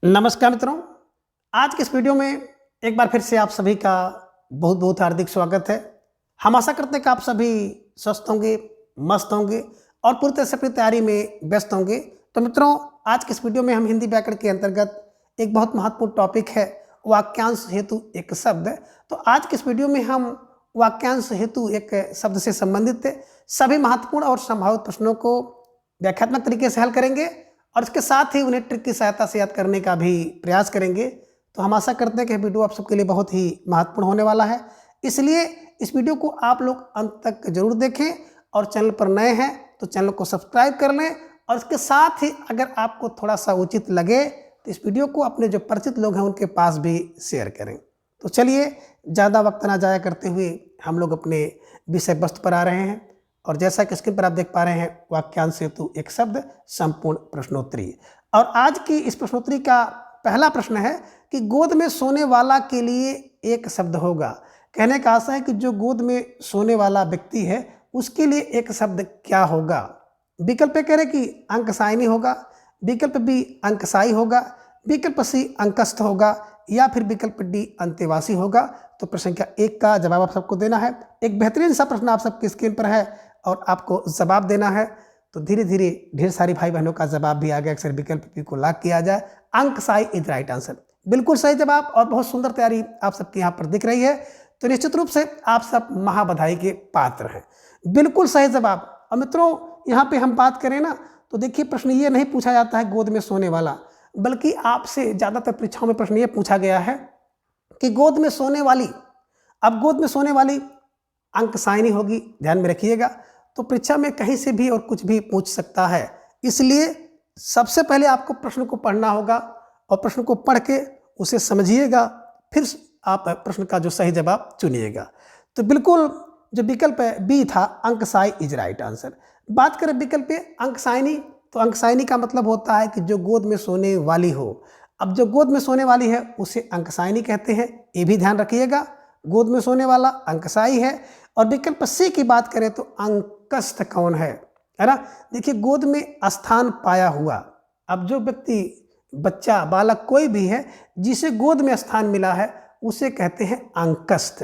नमस्कार मित्रों। आज के इस वीडियो में एक बार फिर से आप सभी का बहुत बहुत हार्दिक स्वागत है। हम आशा करते हैं कि आप सभी स्वस्थ होंगे, मस्त होंगे और पूरी तरह से अपनी तैयारी में व्यस्त होंगे। तो मित्रों, आज के इस वीडियो में हम हिंदी व्याकरण के अंतर्गत एक बहुत महत्वपूर्ण टॉपिक है वाक्यांश हेतु एक शब्द। तो आज के इस वीडियो में हम वाक्यांश हेतु एक शब्द से संबंधित सभी महत्वपूर्ण और संभावित प्रश्नों को व्याख्यात्मक तरीके से हल करेंगे और इसके साथ ही उन्हें ट्रिक की सहायता से याद करने का भी प्रयास करेंगे। तो हम आशा करते हैं कि वीडियो आप सबके लिए बहुत ही महत्वपूर्ण होने वाला है, इसलिए इस वीडियो को आप लोग अंत तक जरूर देखें और चैनल पर नए हैं तो चैनल को सब्सक्राइब कर लें। और इसके साथ ही अगर आपको थोड़ा सा उचित लगे तो इस वीडियो को अपने जो परिचित लोग हैं उनके पास भी शेयर करें। तो चलिए ज़्यादा वक्त ना जाया करते हुए हम लोग अपने विषय वस्तु पर आ रहे हैं। और जैसा कि स्क्रीन पर आप देख पा रहे हैं, वाक्यांश हेतु एक शब्द संपूर्ण प्रश्नोत्तरी। और आज की इस प्रश्नोत्तरी का पहला प्रश्न है कि गोद में सोने वाला के लिए एक शब्द होगा। कहने का आशा है कि जो गोद में सोने वाला व्यक्ति है उसके लिए एक शब्द क्या होगा। विकल्प ए कह रहे कि अंकसायनी होगा, विकल्प बी अंकसाई होगा, विकल्प सी अंकस्थ होगा या फिर विकल्प डी अंतेवासी होगा। तो प्रश्न संख्या 1 का जवाब आप सबको देना है। एक बेहतरीन सा प्रश्न आप सबकी स्क्रीन पर है और आपको जवाब देना है। तो धीरे धीरे ढेर सारी भाई बहनों का जवाब भी आ गया। अक्सर विकल्प पी को लॉक किया जाए। अंकसाई इज राइट आंसर, बिल्कुल सही जवाब और बहुत सुंदर तैयारी आप सबकी यहाँ पर दिख रही है। तो निश्चित रूप से आप सब महाबधाई के पात्र हैं, बिल्कुल सही जवाब। और मित्रों, यहाँ पे हम बात करें ना तो देखिए, प्रश्न ये नहीं पूछा जाता है गोद में सोने वाला, बल्कि आपसे ज़्यादातर परीक्षाओं में प्रश्न ये पूछा गया है कि गोद में सोने वाली। अब गोद में सोने वाली अंकसायनी होगी, ध्यान में रखिएगा। तो परीक्षा में कहीं से भी और कुछ भी पूछ सकता है, इसलिए सबसे पहले आपको प्रश्न को पढ़ना होगा और प्रश्न को पढ़ के उसे समझिएगा, फिर आप प्रश्न का जो सही जवाब चुनिएगा। तो बिल्कुल जो विकल्प बी था, अंकसाई इज राइट आंसर। बात करें विकल्प अंकसायनी, तो अंकसायनी का मतलब होता है कि जो गोद में सोने वाली हो। अब जो गोद में सोने वाली है उसे अंकसायनी कहते हैं, ये भी ध्यान रखिएगा। गोद में सोने वाला अंकसाई है। और विकल्प सी की बात करें तो अंकस्थ कौन है ना। देखिए, गोद में स्थान पाया हुआ। अब जो व्यक्ति, बच्चा, बालक कोई भी है जिसे गोद में स्थान मिला है उसे कहते हैं अंकस्थ।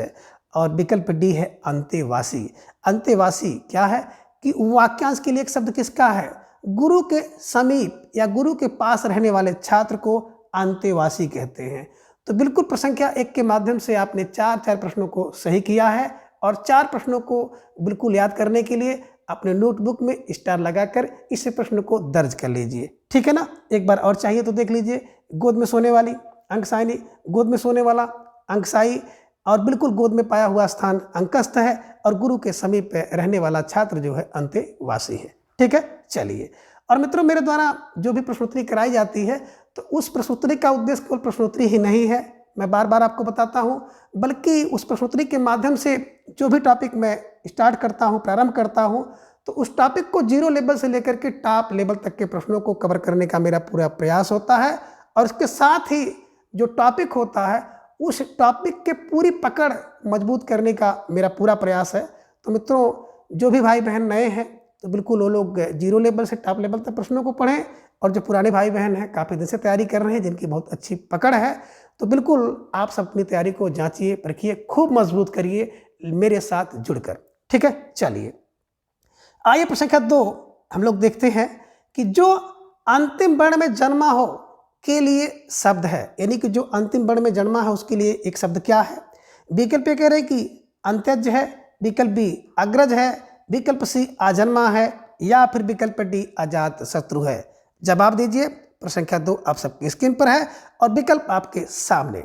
और विकल्प डी है अंतेवासी। अंतेवासी क्या है कि वाक्यांश के लिए एक शब्द किसका है, गुरु के समीप या गुरु के पास रहने वाले छात्र को अंतेवासी कहते हैं। तो बिल्कुल प्रश्न संख्या 1 के माध्यम से आपने 4 प्रश्नों को सही किया है और 4 प्रश्नों को बिल्कुल याद करने के लिए अपने नोटबुक में स्टार लगाकर इस प्रश्न को दर्ज कर लीजिए, ठीक है ना। एक बार और चाहिए तो देख लीजिए, गोद में सोने वाली अंकसायनी, गोद में सोने वाला अंकसाई और बिल्कुल गोद में पाया हुआ स्थान अंकस्थ है और गुरु के समीप रहने वाला छात्र जो है अंतेवासी है, ठीक है। चलिए, और मित्रों, मेरे द्वारा जो भी प्रश्नोत्तरी कराई जाती है तो उस प्रश्नोत्तरी का उद्देश्य केवल प्रश्नोत्तरी ही नहीं है, मैं बार बार आपको बताता हूं, बल्कि उस प्रश्नोत्तरी के माध्यम से जो भी टॉपिक मैं स्टार्ट करता हूं, प्रारंभ करता हूं, तो उस टॉपिक को 0 लेवल से लेकर के टॉप लेवल तक के प्रश्नों को कवर करने का मेरा पूरा प्रयास होता है। और इसके साथ ही जो टॉपिक होता है उस टॉपिक के पूरी पकड़ मजबूत करने का मेरा पूरा प्रयास है। तो मित्रों, जो भी भाई बहन नए हैं तो बिल्कुल वो लोग 0 लेवल से टॉप लेवल तक प्रश्नों को पढ़ें, और जो पुराने भाई बहन हैं, काफ़ी दिन से तैयारी कर रहे हैं, जिनकी बहुत अच्छी पकड़ है, तो बिल्कुल आप सब अपनी तैयारी को जांचिए, परखिए, खूब मजबूत करिए मेरे साथ जुड़कर, ठीक है। चलिए, आइए प्रश्न संख्या 2 हम लोग देखते हैं कि जो अंतिम वर्ण में जन्मा हो के लिए शब्द है, यानी कि जो अंतिम वर्ण में जन्मा है उसके लिए एक शब्द क्या है। विकल्प ए कह रहे कि अंत्यज है, विकल्प बी अग्रज है, विकल्प सी आजन्मा है या फिर विकल्प डी अजात शत्रु है। जवाब दीजिए। प्रश्न संख्या 2 आप सबकी स्क्रीन पर है और विकल्प आपके सामने।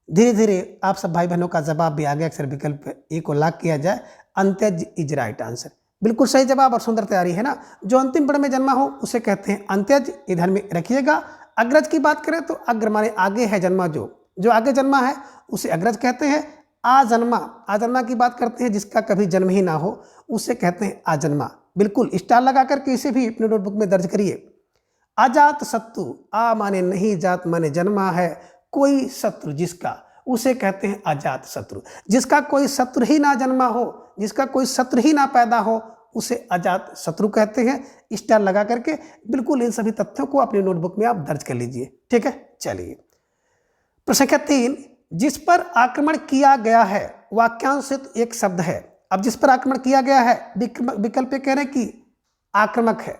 धीरे धीरे आप सब भाई बहनों का जवाब भी आ गया। अक्सर विकल्प ए को लॉक किया जाए, अंत्यज इज राइट आंसर, बिल्कुल सही जवाब और सुंदर तैयारी है ना। जो अंतिम वर्ण में जन्मा हो उसे कहते हैं अंत्यज, इधर में रखिएगा। अग्रज की बात करें तो अग्र माने आगे है जन्मा, जो आगे जन्मा है उसे अग्रज कहते हैं। आजन्मा, आजन्मा की बात करते हैं जिसका कभी जन्म ही ना हो उसे कहते हैं आजन्मा। बिल्कुल स्टार लगा करके इसे भी अपने नोटबुक में दर्ज करिए। अजात शत्रु, आ माने नहीं, जात माने जन्मा है, कोई शत्रु जिसका, उसे कहते हैं अजात शत्रु। जिसका कोई शत्रु ही ना जन्मा हो, जिसका कोई शत्रु ही ना पैदा हो उसे अजात शत्रु कहते हैं। स्टार लगा करके बिल्कुल इन सभी तथ्यों को अपनी नोटबुक में आप दर्ज कर लीजिए, ठीक है। चलिए, प्रश्न संख्या 3, जिस पर आक्रमण किया गया है वाक्यांश से तो एक शब्द है। अब जिस पर आक्रमण किया गया है, विकल्प ए कह रहे हैं कि आक्रामक है,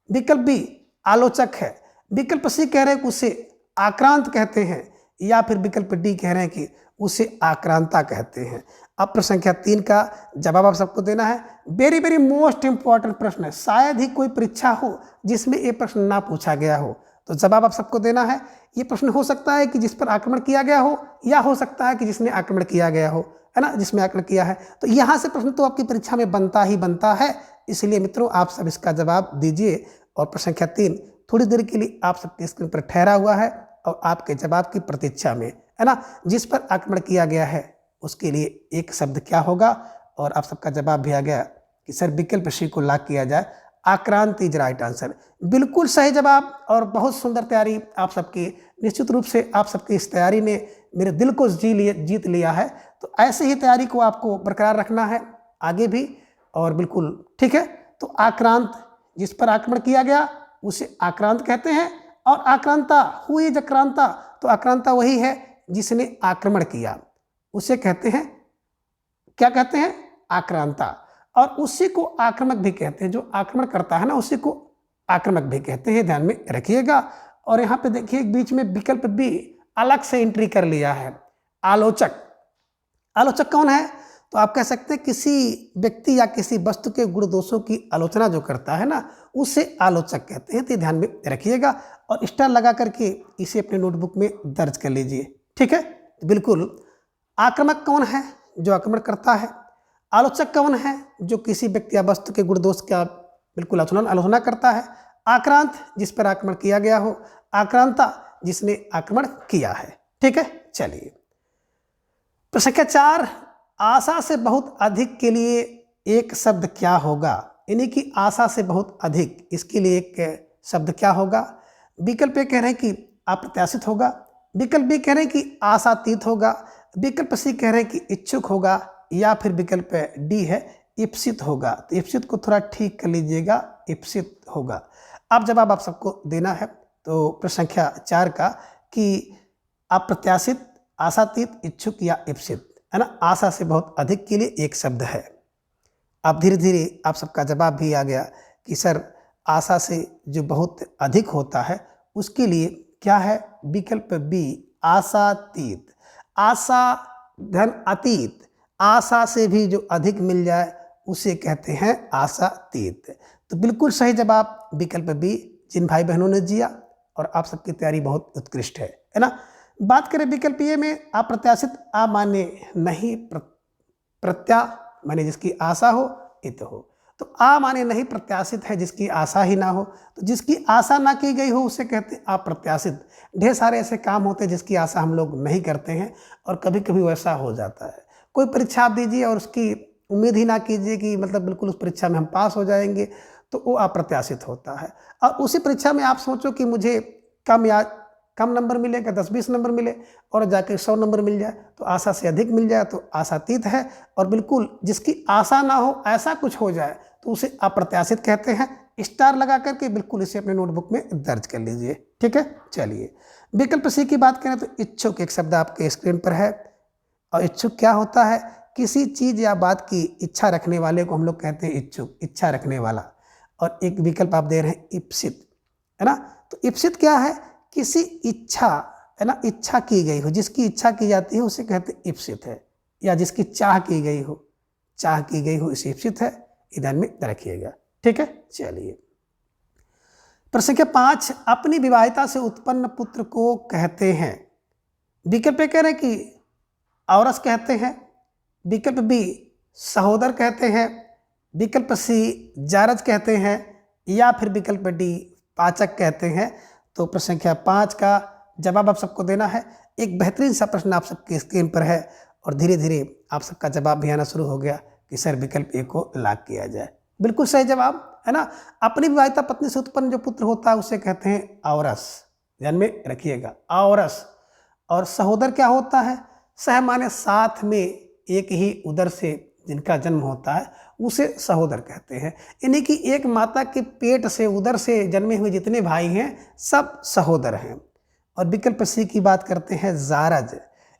विकल्प बी आलोचक है, विकल्प सी कह रहे हैं कि उसे आक्रांत कहते हैं, या फिर विकल्प डी कह रहे हैं कि उसे आक्रांता कहते हैं। अब प्रश्न संख्या 3 का जवाब आप सबको देना है। वेरी वेरी मोस्ट इंपॉर्टेंट प्रश्न है, शायद ही कोई परीक्षा हो जिसमें ये प्रश्न ना पूछा गया हो, तो जवाब आप सबको देना है। ये प्रश्न हो सकता है कि जिस पर आक्रमण किया गया हो, या हो सकता है कि जिसने आक्रमण किया गया हो, है ना, जिसमें आक्रमण किया है। तो यहाँ से प्रश्न तो आपकी परीक्षा में बनता ही बनता है, इसलिए मित्रों आप सब इसका जवाब दीजिए। और प्रश्न संख्या 3 थोड़ी देर के लिए आप सबके स्क्रीन पर ठहरा हुआ है और आपके जवाब की प्रतीक्षा में, है ना। जिस पर आक्रमण किया गया है उसके लिए एक शब्द क्या होगा, और आप सबका जवाब भी आ गया कि सर विकल्प सी को लॉक किया जाए, आक्रांत इज राइट आंसर। बिल्कुल सही जवाब और बहुत सुंदर तैयारी आप सबकी। निश्चित रूप से आप सबकी इस तैयारी ने मेरे दिल को जीत लिया है। तो ऐसे ही तैयारी को आपको बरकरार रखना है आगे भी, और बिल्कुल ठीक है। तो आक्रांत, जिस पर आक्रमण किया गया उसे आक्रांत कहते हैं, और आक्रांता हुई आक्रांता, तो आक्रांता वही है जिसने आक्रमण किया, उसे कहते हैं, क्या कहते हैं, आक्रांता। और उसी को आक्रामक भी कहते हैं, जो आक्रमण करता है ना उसी को आक्रामक भी कहते हैं, ध्यान में रखिएगा। और यहाँ पे देखिए बीच में विकल्प भी अलग से एंट्री कर लिया है, आलोचक। आलोचक कौन है, तो आप कह सकते हैं किसी व्यक्ति या किसी वस्तु के गुण दोषों की आलोचना जो करता है ना, उसे आलोचक कहते हैं। तो ध्यान में रखिएगा और स्टार लगा करके इसे अपने नोटबुक में दर्ज कर लीजिए, ठीक है। बिल्कुल, आक्रामक कौन है, जो आक्रमण करता है। आलोचक कौन है, जो किसी व्यक्ति या वस्तु के गुण दोष का बिल्कुल आलोचना करता है। आक्रांत, जिस पर आक्रमण किया गया हो। आक्रांता, जिसने आक्रमण किया है, ठीक है। चलिए, प्रश्न संख्या 4, आशा से बहुत अधिक के लिए एक शब्द क्या होगा, यानी कि आशा से बहुत अधिक, इसके लिए एक शब्द क्या होगा। विकल्प ए कह रहे हैं कि अप्रत्याशित होगा, विकल्प बी कह रहे हैं कि आशातीत होगा, विकल्प सी कह रहे हैं कि इच्छुक होगा, या फिर विकल्प डी है इप्सित होगा। तो इप्सित को थोड़ा ठीक कर लीजिएगा, इप्सित होगा। अब जवाब आप सबको देना है। तो प्रश्न संख्या 4 का कि अप्रत्याशित, आशातीत, इच्छुक या इप्सित, है ना। आशा से बहुत अधिक के लिए एक शब्द है। अब धीरे धीरे आप सबका जवाब भी आ गया कि सर आशा से जो बहुत अधिक होता है उसके लिए क्या है, विकल्प बी आशातीत। आशा धन अतीत, आशा से भी जो अधिक मिल जाए उसे कहते हैं आशातीत। तो बिल्कुल सही जवाब विकल्प बी, जिन भाई बहनों ने दिया, और आप सबकी तैयारी बहुत उत्कृष्ट है ना। बात करें विकल्प ए में, अप्रत्याशित, आ माने नहीं, प्रत्या माने जिसकी आशा हो, इत हो। तो आ माने नहीं प्रत्याशित है जिसकी आशा ही ना हो, तो जिसकी आशा ना की गई हो उसे कहते हैं अप्रत्याशित। ढेर सारे ऐसे काम होते हैं जिसकी आशा हम लोग नहीं करते हैं, और कभी कभी वैसा हो जाता है। कोई परीक्षा आप दीजिए और उसकी उम्मीद ही ना कीजिए कि मतलब बिल्कुल उस परीक्षा में हम पास हो जाएंगे, तो वो अप्रत्याशित होता है। और उसी परीक्षा में आप सोचो कि मुझे कम नंबर मिलेगा, 10-20 नंबर मिले, और जाके 100 नंबर मिल जाए, तो आशा से अधिक मिल जाए तो आशातीत है। और बिल्कुल जिसकी आशा ना हो ऐसा कुछ हो जाए तो उसे अप्रत्याशित कहते हैं। स्टार लगा करके बिल्कुल इसे अपने नोटबुक में दर्ज कर लीजिए, ठीक है। चलिए, विकल्प सी की बात करें तो इच्छुक एक शब्द आपके स्क्रीन पर है। और इच्छुक क्या होता है, किसी चीज़ या बात की इच्छा रखने वाले को हम लोग कहते हैं इच्छुक, इच्छा रखने वाला। और एक विकल्प आप दे रहे हैं इप्सित, है ना। तो इप्सित क्या है, किसी इच्छा, है ना, इच्छा की गई हो, जिसकी इच्छा की जाती है उसे कहते हैं इप्सित है, या जिसकी चाह की गई हो, चाह की गई हो इसे इप्सित है। ध्यान में रखिएगा, ठीक है। चलिए, प्रश्न संख्या 5, अपनी विवाहिता से उत्पन्न पुत्र को कहते हैं। विकल्प कह रहे हैं कि औरस कहते हैं, विकल्प बी सहोदर कहते हैं, विकल्प सी जारज कहते हैं, या फिर विकल्प डी पाचक कहते हैं। तो प्रश्न संख्या 5 का जवाब आप सबको देना है। एक बेहतरीन सा प्रश्न आप सबके स्क्रीन पर है, और धीरे धीरे आप सबका जवाब भी आना शुरू हो गया कि सर विकल्प ए को लॉक किया जाए। बिल्कुल सही जवाब, है ना। अपनी विवाहिता पत्नी से उत्पन्न जो पुत्र होता है उसे कहते हैं औरस। ध्यान में रखिएगा, औरस। और सहोदर क्या होता है, सह माने साथ में, एक ही उदर से जिनका जन्म होता है उसे सहोदर कहते हैं। यानी कि एक माता के पेट से, उदर से जन्मे हुए जितने भाई हैं सब सहोदर हैं। और विकल्प सी की बात करते हैं जारज।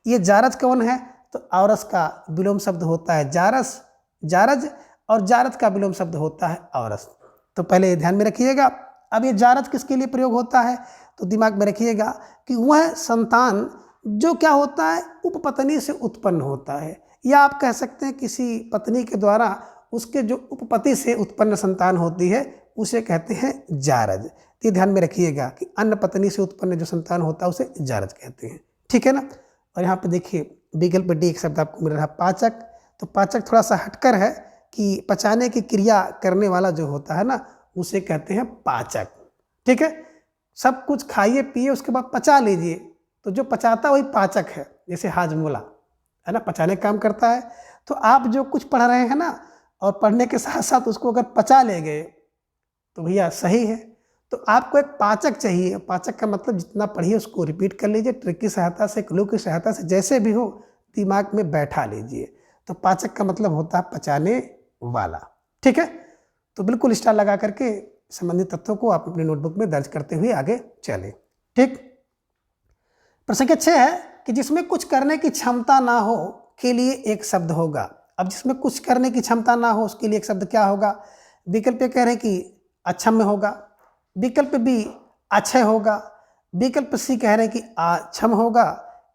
ये जारज कौन है? तो औरस का विलोम शब्द होता है जारस, जारज, और जारज का विलोम शब्द होता है औरस। तो पहले ये ध्यान में रखिएगा। अब ये जारज किसके लिए प्रयोग होता है? तो दिमाग में रखिएगा कि वह संतान जो क्या होता है, उपपत्नी से उत्पन्न होता है, या आप कह सकते हैं किसी पत्नी के द्वारा उसके जो उपपति से उत्पन्न संतान होती है उसे कहते हैं जारज। ये ध्यान में रखिएगा कि अन्य पत्नी से उत्पन्न जो संतान होता है उसे जारज कहते हैं, ठीक है ना। और यहाँ पे देखिए विकल्प डी एक शब्द आपको मिल रहा है पाचक। तो पाचक थोड़ा सा हटकर है कि पचाने की क्रिया करने वाला जो होता है ना उसे कहते हैं पाचक, ठीक है। सब कुछ खाइए पिए उसके बाद पचा लीजिए, तो जो पचाता वही पाचक है। जैसे हाजमोला है ना, पचाने का काम करता है। तो आप जो कुछ पढ़ रहे हैं ना और पढ़ने के साथ साथ उसको अगर पचा ले गए तो भैया सही है। तो आपको एक पाचक चाहिए। पाचक का मतलब जितना पढ़िए उसको रिपीट कर लीजिए, ट्रिक की सहायता से, क्लू की सहायता से, जैसे भी हो दिमाग में बैठा लीजिए। तो पाचक का मतलब होता है पचाने वाला, ठीक है। तो बिल्कुल स्टार लगा करके संबंधित तथ्यों को आप अपनी नोटबुक में दर्ज करते हुए आगे चलें, ठीक। प्रश्न 6 है कि जिसमें कुछ करने की क्षमता ना हो के लिए एक शब्द होगा। अब जिसमें कुछ करने की क्षमता ना हो उसके लिए एक शब्द क्या होगा? विकल्प ए कह रहे हैं कि अक्षम्य होगा, विकल्प बी अक्षय होगा, विकल्प सी कह रहे हैं कि अक्षम होगा,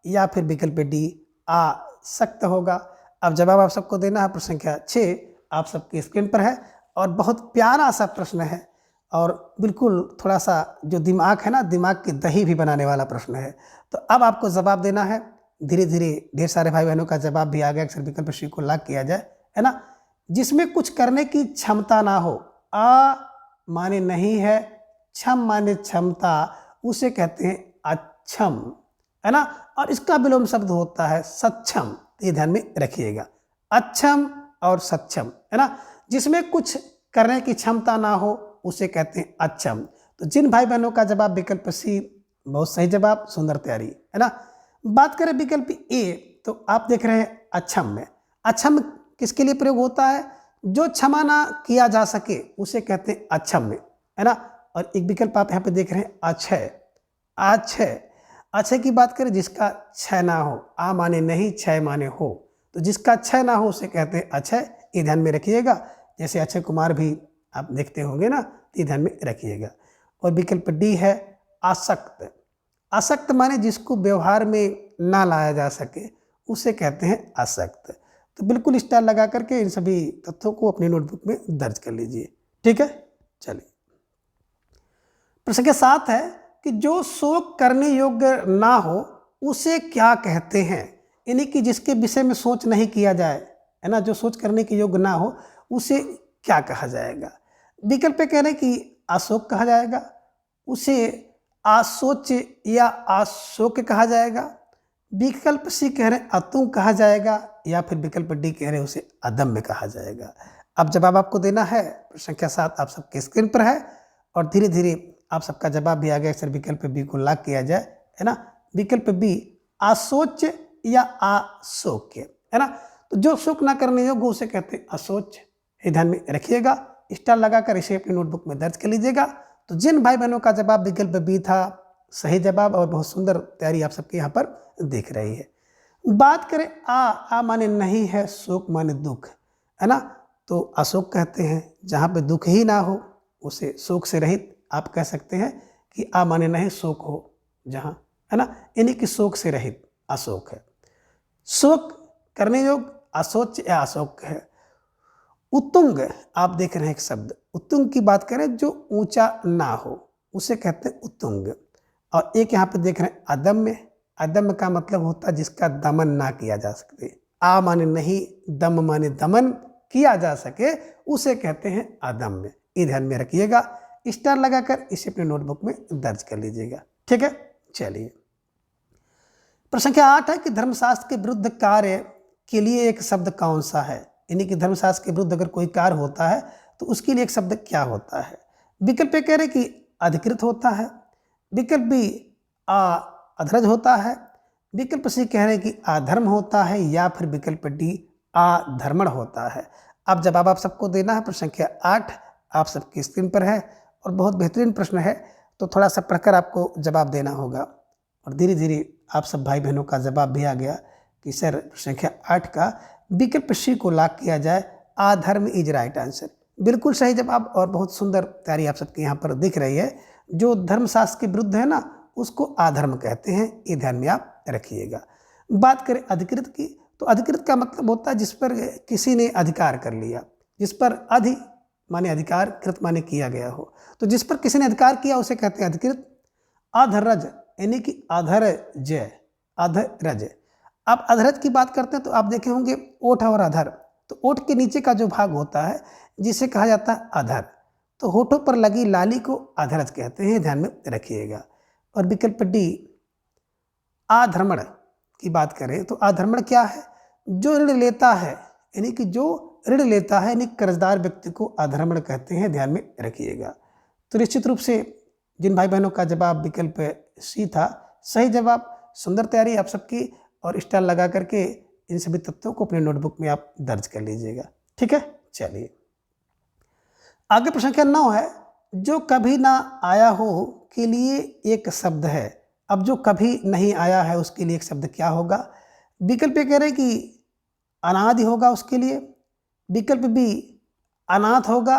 या फिर विकल्प डी आसक्त होगा। अब जवाब आप सबको देना है। प्रश्न संख्या 6 आप सबकी स्क्रीन पर है और बहुत प्यारा सा प्रश्न है और बिल्कुल थोड़ा सा जो दिमाग है ना, दिमाग की दही भी बनाने वाला प्रश्न है। तो अब आपको जवाब देना है। धीरे धीरे ढेर सारे भाई बहनों का जवाब भी आ गया। अक्सर विकल्प सी को लॉक किया जाए, है ना। जिसमें कुछ करने की क्षमता ना हो, आ माने नहीं है, क्षम माने क्षमता, उसे कहते हैं अक्षम, है ना। और इसका विलोम शब्द होता है सक्षम। ये ध्यान में रखिएगा, अक्षम और सक्षम, है ना। जिसमें कुछ करने की क्षमता ना हो उसे कहते हैं अक्षम। तो जिन भाई बहनों का जवाब विकल्प सी, बहुत सही जवाब, सुंदर तैयारी, है ना। बात करें विकल्प ए, तो आप देख रहे हैं अक्षम में। अक्षम किसके लिए प्रयोग होता है? जो क्षमा ना किया जा सके उसे कहते हैं अक्षम में, है ना। और एक विकल्प आप यहाँ पे देख रहे हैं अक्षय। अक्षय, अक्षय की बात करें जिसका क्षय ना हो, आ माने नहीं, क्षय माने हो, तो जिसका क्षय ना हो उसे कहते हैं अक्षय। ये ध्यान में रखिएगा। जैसे अक्षय कुमार भी आप देखते होंगे ना, ये ध्यान में रखिएगा। और विकल्प डी है आसक्त। आसक्त माने जिसको व्यवहार में ना लाया जा सके उसे कहते हैं आसक्त। तो बिल्कुल स्टार लगा करके इन सभी तथ्यों को अपनी नोटबुक में दर्ज कर लीजिए, ठीक है। चलिए प्रश्न के 7 है कि जो शोक करने योग्य ना हो उसे क्या कहते हैं? यानी कि जिसके विषय में सोच नहीं किया जाए, है ना, जो सोच करने के योग्य ना हो उसे क्या कहा जाएगा? विकल्प पे कह रहे हैं कि अशोक कहा जाएगा, उसे आशोच या आशोक कहा जाएगा, विकल्प सी कह रहे हैं अतुंग कहा जाएगा, या फिर विकल्प डी कह रहे हैं उसे अदम्य कहा जाएगा। अब जवाब आपको देना है। संख्या 7 आप सबके स्क्रीन पर है और धीरे धीरे आप सबका जवाब भी आ गया। अक्सर विकल्प बी को लॉक किया जाए, है ना। विकल्प बी आशोच या आशोक्य, है ना। तो जो शोक ना करने योग्य उसे कहते हैं अशोच। ये ध्यान में रखिएगा। स्टार लगाकर इसे अपनी नोटबुक में दर्ज कर लीजिएगा। तो जिन भाई बहनों का जवाब विकल्प बी था, सही जवाब और बहुत सुंदर तैयारी आप सबके यहाँ पर दिख रही है। बात करें आ माने नहीं है, शोक माने दुख, है ना। तो अशोक कहते हैं जहाँ पे दुख ही ना हो उसे शोक से रहित आप कह सकते हैं कि आ माने नहीं शोक हो जहाँ, है ना, यानी कि शोक से रहित अशोक है। शोक करने योग्य अशोच या अशोक है। उत्तुंग आप देख रहे हैं एक शब्द, उत्तुंग की बात करें जो ऊंचा ना हो उसे कहते हैं उत्तुंग। और एक यहाँ पे देख रहे हैं अदम्य। अदम्य का मतलब होता है जिसका दमन ना किया जा सके। आ माने नहीं, दम माने दमन किया जा सके उसे कहते हैं अदम्य। ये ध्यान में रखिएगा। स्टार लगाकर इसे अपने नोटबुक में दर्ज कर लीजिएगा, ठीक है। चलिए प्रश्न संख्या 8 है कि धर्मशास्त्र के विरुद्ध कार्य के लिए एक शब्द कौन सा है? यानी कि धर्मशास्त्र के विरुद्ध अगर कोई कार्य होता है तो उसके लिए एक शब्द क्या होता है? विकल्प ए कह रहे कि अधिकृत होता है, विकल्प बी अधरज होता है, विकल्प सी कह रहे कि अधर्म होता है, या फिर विकल्प डी अधर्मण होता है। अब जवाब आप सबको देना है। प्रश्न संख्या 8 आप सबकी स्क्रीन पर है और बहुत बेहतरीन प्रश्न है, तो थोड़ा सा पढ़कर आपको जवाब देना होगा। और धीरे धीरे आप सब भाई बहनों का जवाब भी आ गया कि सर संख्या 8 का विकल्प सी को लॉक किया जाए, अधर्म इज राइट आंसर। बिल्कुल सही जवाब और बहुत सुंदर तैयारी आप सबके यहाँ पर दिख रही है। जो धर्मशास्त्र के विरुद्ध है ना, उसको अधर्म कहते हैं, ये ध्यान में आप रखिएगा। बात करें अधिकृत की, तो अधिकृत का मतलब होता है जिस पर किसी ने अधिकार कर लिया, जिस पर अधि माने अधिकार, कृत माने किया गया हो, तो जिस पर किसी ने अधिकार किया उसे कहते हैं अधिकृत। अधरज यानी कि अधरज, अधरज। आप अधरज की बात करते हैं तो आप देखे होंगे ओठ और अधर, तो ओठ के नीचे का जो भाग होता है जिसे कहा जाता है अधर, तो होठों पर लगी लाली को अधरज कहते हैं, ध्यान में रखिएगा। और विकल्प डी आधर्मण की बात करें तो आधर्मण क्या है, जो ऋण लेता है, यानी कि जो ऋण लेता है यानी कर्जदार व्यक्ति को आधर्मण कहते हैं, ध्यान में रखिएगा। तो निश्चित रूप से जिन भाई बहनों का जवाब विकल्प सी था सही जवाब। सुंदर तैयारी आप सबकी, और स्टार लगा करके इन सभी तथ्यों को अपने नोटबुक में आप दर्ज कर लीजिएगा। ठीक है, चलिए आगे प्रश्न संख्या 9 है, जो कभी ना आया हो के लिए एक शब्द है। अब जो कभी नहीं आया है उसके लिए एक शब्द क्या होगा? विकल्प ए कह रहे हैं कि अनादि होगा उसके लिए, विकल्प बी अनाथ होगा,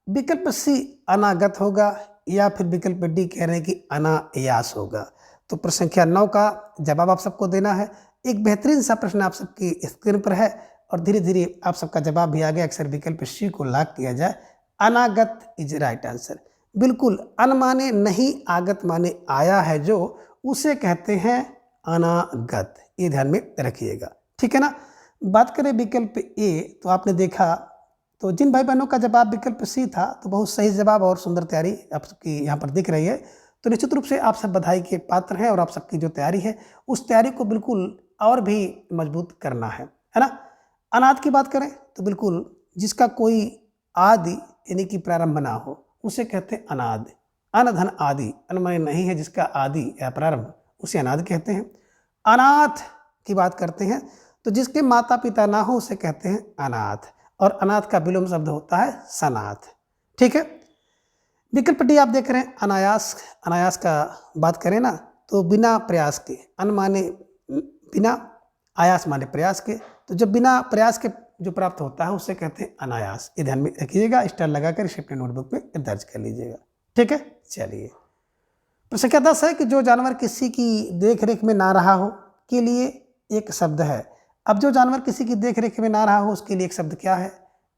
विकल्प सी अनागत होगा, या फिर विकल्प डी कह रहे हैं कि अनायास होगा। तो प्रश्न संख्या 9 का जवाब आप सबको देना है। एक बेहतरीन सा प्रश्न आप सबकी स्क्रीन पर है और धीरे धीरे आप सबका जवाब भी आ गया। अक्सर विकल्प सी को लॉक किया जाए, अनागत इज राइट आंसर। बिल्कुल, अन माने नहीं, आगत माने आया है जो, उसे कहते हैं अनागत, ये ध्यान में रखिएगा। ठीक है ना। बात करें विकल्प ए, तो आपने देखा तो जिन भाई बहनों का जवाब विकल्प सी था तो बहुत सही जवाब और सुंदर तैयारी आपकी यहाँ पर दिख रही है। तो निश्चित रूप से आप सब बधाई के पात्र हैं और आप सबकी जो तैयारी है उस तैयारी को बिल्कुल और भी मजबूत करना है ना। अनाद की बात करें तो बिल्कुल जिसका कोई आदि यानी कि प्रारंभ ना हो उसे कहते हैं अनाद। अन धन आदि, अन माने नहीं है, जिसका आदि या प्रारंभ उसे अनाद कहते हैं। अनाथ की बात करते हैं तो जिसके माता पिता ना हो उसे कहते हैं अनाथ, और अनाथ का विलोम शब्द होता है सनाथ। ठीक है। विकल्प डी आप देख रहे हैं अनायास। अनायास का बात करें ना तो बिना प्रयास के, अन माने बिना, आयास माने प्रयास के, तो जब बिना प्रयास के जो प्राप्त होता है उसे कहते हैं अनायास। ये ध्यान में रखिएगा, स्टार लगाकर इसे अपने नोटबुक में दर्ज कर लीजिएगा। ठीक है, चलिए प्रश्न संख्या 10 है कि जो जानवर किसी की देख रेख में ना रहा हो के लिए एक शब्द है। अब जो जानवर किसी की देख रेख में ना रहा हो उसके लिए एक शब्द क्या है?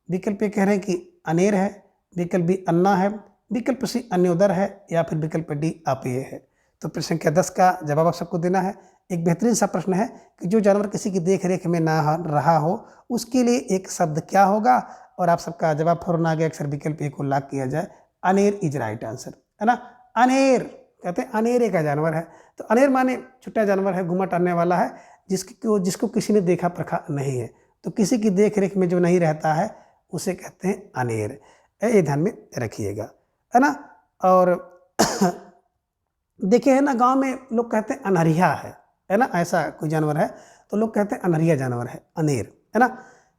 विकल्प ए कह रहे हैं कि अनेर है, विकल्प बी अन्ना है, विकल्प सी अन्योदर है, या फिर विकल्प डी अपेय है। तो प्रश्न संख्या 10 का जवाब आप सबको देना है। एक बेहतरीन सा प्रश्न है कि जो जानवर किसी की देख रेख में ना रहा हो उसके लिए एक शब्द क्या होगा, और आप सबका जवाब फौरन आ गया। अक्सर विकल्प ए को लॉक किया जाए, अनेर इज राइट आंसर, है ना। अनेर कहते हैं अनेरे का जानवर है, तो अनेर माने छोटा जानवर है, घुमा टहलने वाला है, जिसको किसी ने देखा परखा नहीं है, तो किसी की देख रेख में जो नहीं रहता है उसे कहते हैं अनेर। ये ध्यान में रखिएगा, है ना। और देखिए है ना, गांव में लोग कहते हैं अनहरिया है ना, ऐसा कोई जानवर है तो लोग कहते हैं अनहरिया जानवर है, अनेर, है ना।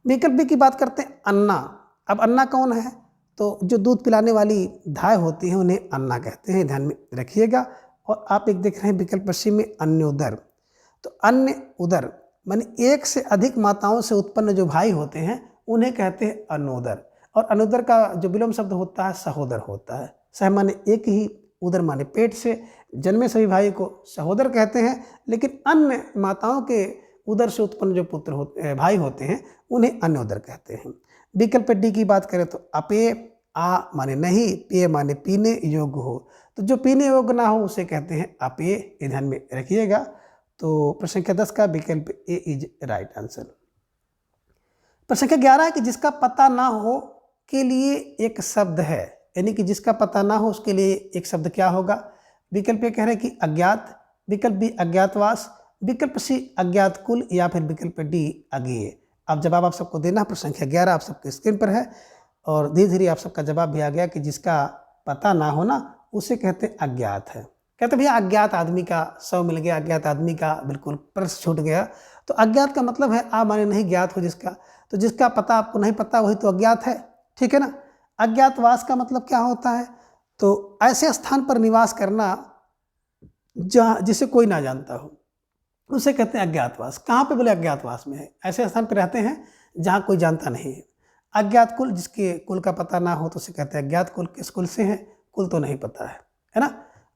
विकल्प बी की बात करते हैं अन्ना। अब अन्ना कौन है? तो जो दूध पिलाने वाली धाय होती है उन्हें अन्ना कहते हैं, ध्यान में रखिएगा। और आप एक देख रहे हैं विकल्प सी में अन्योदर, तो अन्य उदर माने एक से अधिक माताओं से उत्पन्न जो भाई होते हैं उन्हें कहते हैं अनोदर, और अनोदर का जो विलोम शब्द होता है सहोदर होता है। सह माने एक ही, उदर माने पेट से जन्मे सभी भाई को सहोदर कहते हैं, लेकिन अन्य माताओं के उदर से उत्पन्न जो पुत्र होते भाई होते हैं उन्हें अन्योदर कहते हैं। विकल्प डी की बात करें तो अपेय, आ माने नहीं, पेय माने पीने योग्य हो, तो जो पीने योग्य ना हो उसे कहते हैं अपेय, ये ध्यान में रखिएगा। तो प्रश्न संख्या 10 का विकल्प ए इज राइट आंसर। प्रश्न संख्या 11 है कि जिसका पता ना हो के लिए एक शब्द है, यानी कि जिसका पता ना हो उसके लिए एक शब्द क्या होगा? विकल्प ए कह रहे हैं कि अज्ञात, विकल्प बी अज्ञातवास, विकल्प सी अज्ञात कुल, या फिर विकल्प डी अज्ञेय। अब जवाब आप सबको देना। प्रश्न संख्या 11 आप सबके स्क्रीन पर है और धीरे धीरे आप सबका जवाब भी आ गया कि जिसका पता ना हो ना उसे कहते हैं अज्ञात है। कहते भैया अज्ञात आदमी का 100 मिल गया, अज्ञात आदमी का बिल्कुल पर्स छूट गया। तो अज्ञात का मतलब है आ माने नहीं ज्ञात हो जिसका, तो जिसका पता आपको नहीं पता वही तो अज्ञात है। ठीक है ना। अज्ञातवास का मतलब क्या होता है? तो ऐसे स्थान पर निवास करना जहाँ जिसे कोई ना जानता हो, उसे कहते हैं अज्ञातवास। कहाँ पे बोले अज्ञातवास में है, ऐसे स्थान पे रहते हैं जहाँ कोई जानता नहीं है। अज्ञात कुल, जिसके कुल का पता ना हो तो उसे कहते हैं अज्ञात कुल। किस कुल से है, कुल तो नहीं पता है ना।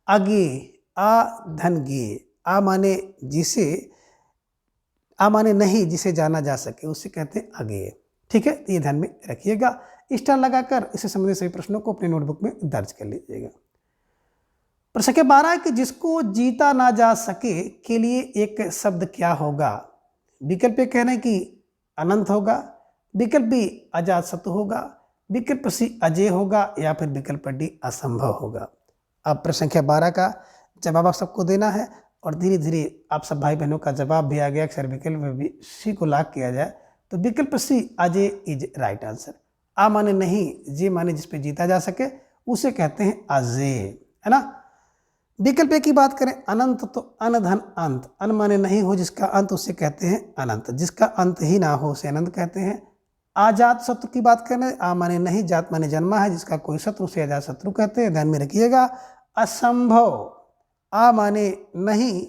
अज्ञे, आ धन गे, आ माने जिसे, आ माने नहीं जिसे जाना जा सके, उसे कहते हैं अज्ञेय। ठीक है, तो ये ध्यान में रखिएगा। स्टार लगाकर इससे संबंधित सभी प्रश्नों को अपनी नोटबुक में दर्ज कर लीजिएगा। प्रश्न संख्या 12 है कि जिसको जीता ना जा सके के लिए एक शब्द क्या होगा। विकल्प ए कह रहे हैं कि अनंत होगा, विकल्प बी अजात शत्रु होगा, विकल्प सी अजय होगा, या फिर विकल्प डी असंभव होगा। अब प्रश्न संख्या 12 का जवाब आप सबको देना है और धीरे धीरे आप सब भाई बहनों का जवाब भी आ गया। अक्सर विकल्प में भी सी को लॉक किया जाए तो विकल्प सी अजय इज राइट आंसर। आ माने नहीं, जे माने जिस पे जीता जा सके, उसे कहते हैं अजय, है ना। विकल्प ए की बात करें अनंत, तो अन धन अंत, अन माने नहीं हो जिसका अंत, उसे कहते हैं अनंत। जिसका अंत ही ना हो उसे अनंत कहते हैं। आजात शत्रु की बात करें, आ माने नहीं, जात माने जन्मा है, जिसका कोई शत्रु उसे अजात शत्रु कहते हैं, ध्यान में रखिएगा। असंभव, आ माने नहीं,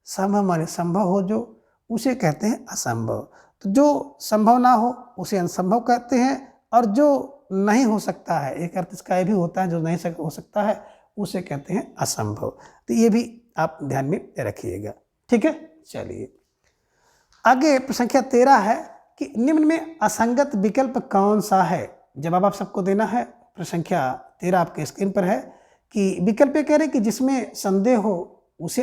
संभव माने संभव हो जो, उसे कहते हैं असंभव। तो जो संभव ना हो उसे असंभव कहते हैं, और जो नहीं हो सकता है, एक अर्थ इसका ये भी होता है, जो नहीं हो सकता है उसे कहते हैं असंभव। तो ये भी आप ध्यान में रखिएगा। ठीक है, चलिए आगे। प्रश्न संख्या 13 है कि निम्न में असंगत विकल्प कौन सा है। जवाब आप सबको देना है। प्रश्न संख्या 13 आपके स्क्रीन पर है कि विकल्प कह रहे कि जिसमें संदेह हो उसे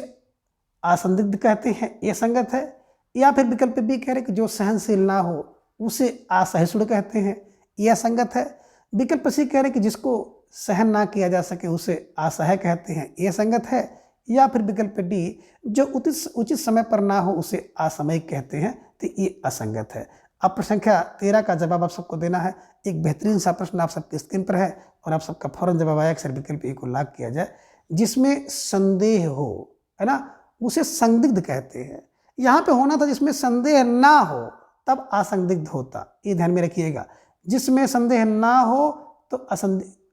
असंदिग्ध कहते हैं, यह संगत है। या फिर विकल्प बी कह रहे कि जो सहनशील ना हो उसे असहिष्णु कहते हैं, यह संगत है। विकल्प सी कह रहे कि जिसको सहन ना किया जा सके उसे असह्य कहते हैं, यह संगत है। या फिर विकल्प डी जो उचित समय पर ना हो उसे असामयिक कहते हैं, तो ये असंगत है। अब प्रश्न संख्या 13 का जवाब आप सबको देना है। एक बेहतरीन सा प्रश्न आप सबके स्क्रीन पर है और आप सबका फौरन जवाब आया कि विकल्प ए को लॉक किया जाए। जिसमें संदेह हो, है ना, उसे संदिग्ध कहते हैं। यहाँ पे होना था जिसमें संदेह ना हो तब असंदिग्ध होता, ये ध्यान में रखिएगा। जिसमें संदेह ना हो तो